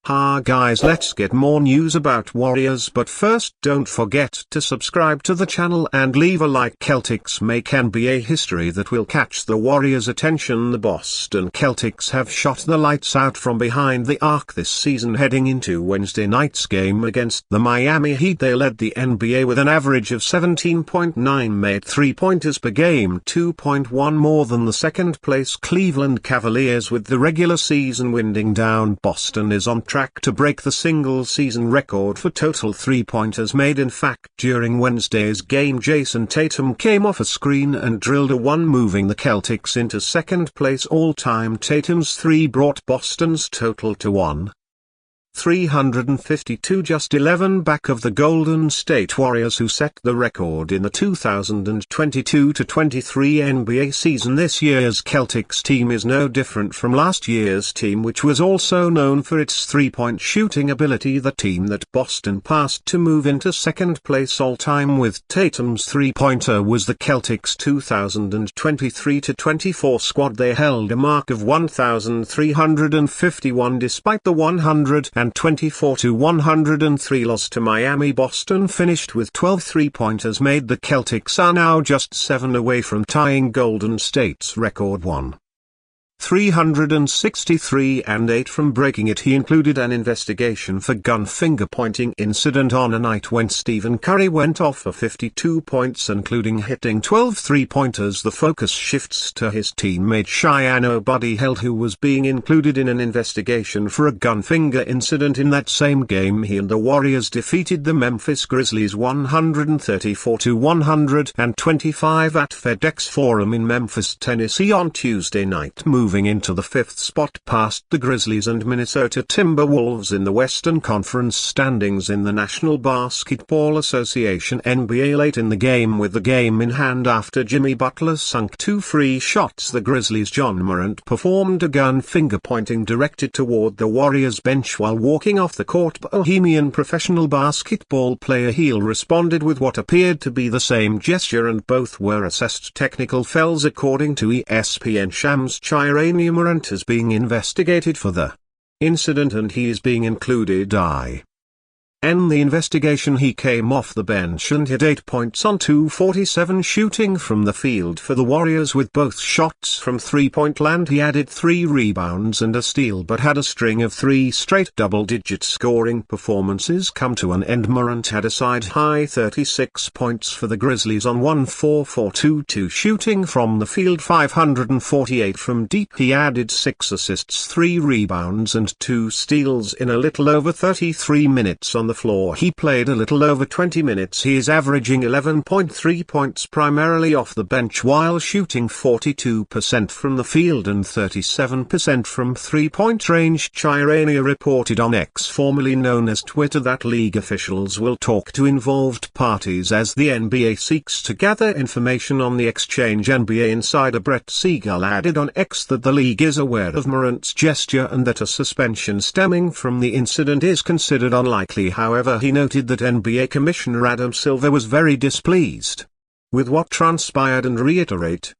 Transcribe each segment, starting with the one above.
Ha guys, let's get more news about Warriors, but first don't forget to subscribe to the channel and leave a like. Celtics make NBA history that will catch the Warriors' attention. The Boston Celtics have shot the lights out from behind the arc this season. Heading into Wednesday night's game against the Miami Heat, they led the NBA with an average of 17.9 made three-pointers per game, 2.1 more than the second-place Cleveland Cavaliers. With the regular season winding down, Boston is on track to break the single-season record for total three-pointers made. In fact, during Wednesday's game, Jason Tatum came off a screen and drilled a one, moving the Celtics into second place all-time. Tatum's three brought Boston's total to 352, just 11 back of the Golden State Warriors, who set the record in the 2022-23 NBA season. This year's Celtics team is no different from last year's team, which was also known for its three-point shooting ability. The team that Boston passed to move into second place all-time with Tatum's three-pointer was the Celtics' 2023-24 squad. They held a mark of 1,351 despite the 124-103 loss to Miami. Boston finished with 12 three-pointers made. The Celtics are now just 7 away from tying Golden State's record 363 and 8 from breaking it. He included an investigation for gun finger-pointing incident on a night when Stephen Curry went off for 52 points, including hitting 12 three-pointers. The focus shifts to his teammate Cheyenne O'Buddy-Held, who was being included in an investigation for a gun finger incident. In that same game, he and the Warriors defeated the Memphis Grizzlies 134-125 at FedEx Forum in Memphis, Tennessee on Tuesday night, moving into the fifth spot past the Grizzlies and Minnesota Timberwolves in the Western Conference standings in the National Basketball Association NBA. Late in the game, with the game in hand after Jimmy Butler sunk 2 free shots, the Grizzlies' John Morant performed a gun finger-pointing directed toward the Warriors bench while walking off the court. Bohemian professional basketball player Heel responded with what appeared to be the same gesture, and both were assessed technical fouls. According to ESPN, Shams Charania Morant is being investigated for the incident and he is being included in the investigation. He came off the bench and hit 8 points on 247 shooting from the field for the Warriors, with both shots from three-point land. He added 3 rebounds and a steal, but had a string of 3 straight double-digit scoring performances come to an end. Morant had a side-high 36 points for the Grizzlies on 144-22 shooting from the field, 548 from deep. He added 6 assists, 3 rebounds and 2 steals in a little over 33 minutes on the floor. He played a little over 20 minutes. He is averaging 11.3 points primarily off the bench while shooting 42% from the field and 37% from three-point range. Charania reported on X, formerly known as Twitter, that league officials will talk to involved parties as the NBA seeks to gather information on the exchange. NBA insider Brett Siegel added on X that the league is aware of Morant's gesture and that a suspension stemming from the incident is considered unlikely. However, he noted that NBA Commissioner Adam Silver was very displeased with what transpired and reiterated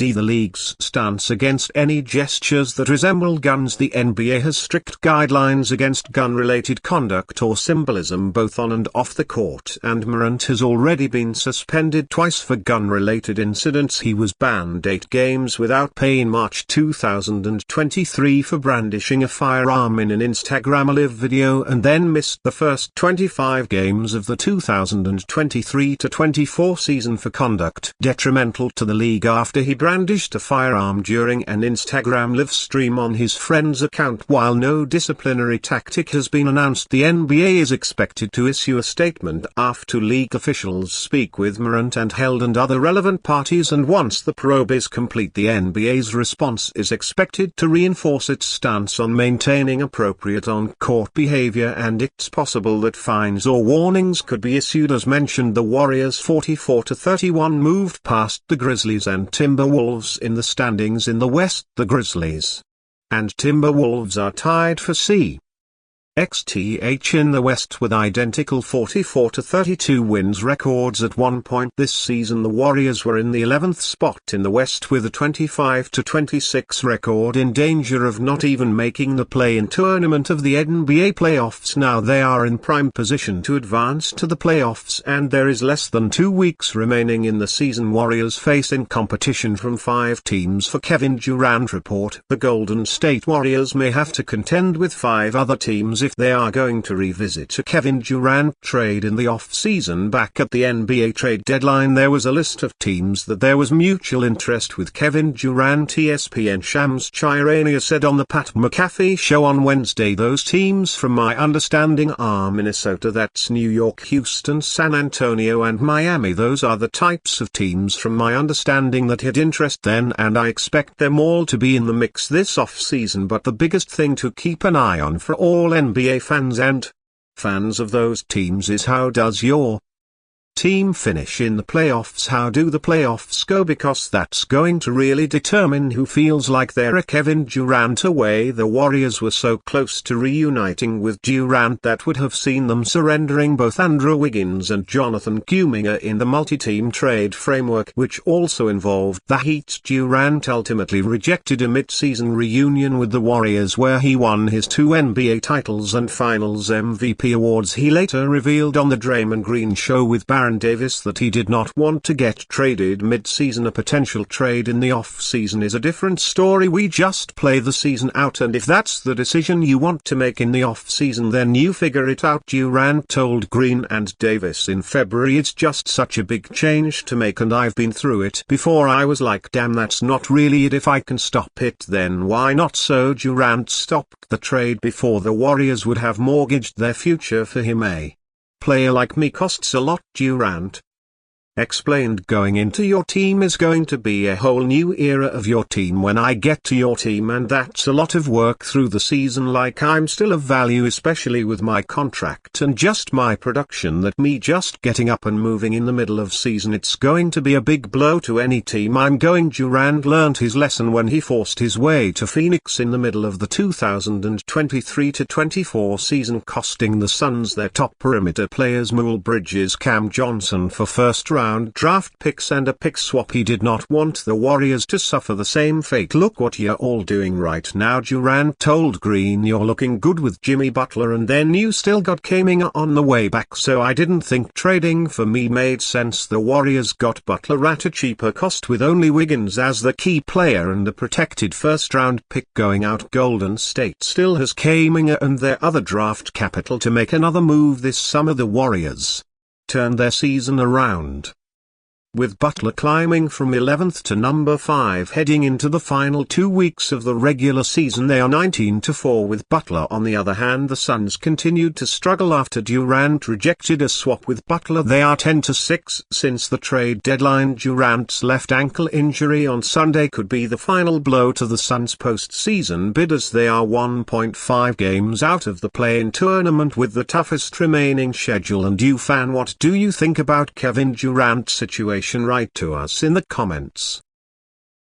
the league's stance against any gestures that resemble guns. The NBA has strict guidelines against gun-related conduct or symbolism both on and off the court, and Morant has already been suspended twice for gun-related incidents. He was banned 8 games without pay in March 2023 for brandishing a firearm in an Instagram Live video, and then missed the first 25 games of the 2023-24 season for conduct detrimental to the league after he brandished a firearm during an Instagram live stream on his friend's account. While no disciplinary tactic has been announced, the NBA is expected to issue a statement after league officials speak with Morant and Held and other relevant parties, and once the probe is complete, the NBA's response is expected to reinforce its stance on maintaining appropriate on-court behavior, and it's possible that fines or warnings could be issued. As mentioned, the Warriors 44-31 moved past the Grizzlies and Timberwolves in the standings in the West. The Grizzlies and Timberwolves are tied for C. XTH in the West with identical 44-32 wins records at one point this season. The Warriors were in the 11th spot in the West with a 25-26 record, in danger of not even making the play-in tournament of the NBA playoffs. Now they are in prime position to advance to the playoffs, and there is less than 2 weeks remaining in the season. Warriors face in competition from 5 teams for Kevin Durant report. The Golden State Warriors may have to contend with 5 other teams if they are going to revisit a Kevin Durant trade in the off-season. Back at the NBA trade deadline there was a list of teams that there was mutual interest with Kevin Durant. ESPN Shams Charania said on the Pat McAfee show on Wednesday, those teams from my understanding are Minnesota, that's New York, Houston, San Antonio and Miami. Those are the types of teams from my understanding that had interest then, and I expect them all to be in the mix this off-season. But the biggest thing to keep an eye on for all NBA fans and fans of those teams is how does your team finish in the playoffs? How do the playoffs go? Because that's going to really determine who feels like they're a Kevin Durant away. The Warriors were so close to reuniting with Durant that would have seen them surrendering both Andrew Wiggins and Jonathan Kuminga in the multi-team trade framework, which also involved the Heat. Durant ultimately rejected a mid-season reunion with the Warriors where he won his 2 NBA titles and Finals MVP awards. He later revealed on the Draymond Green Show with Baron Davis that he did not want to get traded mid-season. A potential trade in the off-season is a different story. We just play the season out, and if that's the decision you want to make in the off-season, then you figure it out, Durant told Green and Davis in February. It's just such a big change to make, and I've been through it before. I was like, damn, that's not really it. If I can stop it, then why not? So Durant stopped the trade before the Warriors would have mortgaged their future for him. A player like me costs a lot, Durant explained. Going into your team is going to be a whole new era of your team when I get to your team, and that's a lot of work through the season. Like, I'm still of value, especially with my contract and just my production, that me just getting up and moving in the middle of season, it's going to be a big blow to any team I'm going. Durant learned his lesson when he forced his way to Phoenix in the middle of the 2023-24 season, costing the Suns their top perimeter players Moule Bridges, Cam Johnson for first-round draft picks and a pick swap. He did not want the Warriors to suffer the same fate. Look what you're all doing right now, Durant told Green. You're looking good with Jimmy Butler, and then you still got Kuminga on the way back, so I didn't think trading for me made sense. The Warriors got Butler at a cheaper cost with only Wiggins as the key player and a protected first-round pick going out. Golden State still has Kuminga and their other draft capital to make another move this summer. The Warriors turned their season around with Butler climbing from 11th to number 5 heading into the final 2 weeks of the regular season. They are 19-4 with Butler. On the other hand, the Suns continued to struggle after Durant rejected a swap with Butler. They are 10-6 since the trade deadline. Durant's left ankle injury on Sunday could be the final blow to the Suns' postseason bid, as they are 1.5 games out of the play-in tournament with the toughest remaining schedule. And you fan, what do you think about Kevin Durant's situation? Write to us in the comments.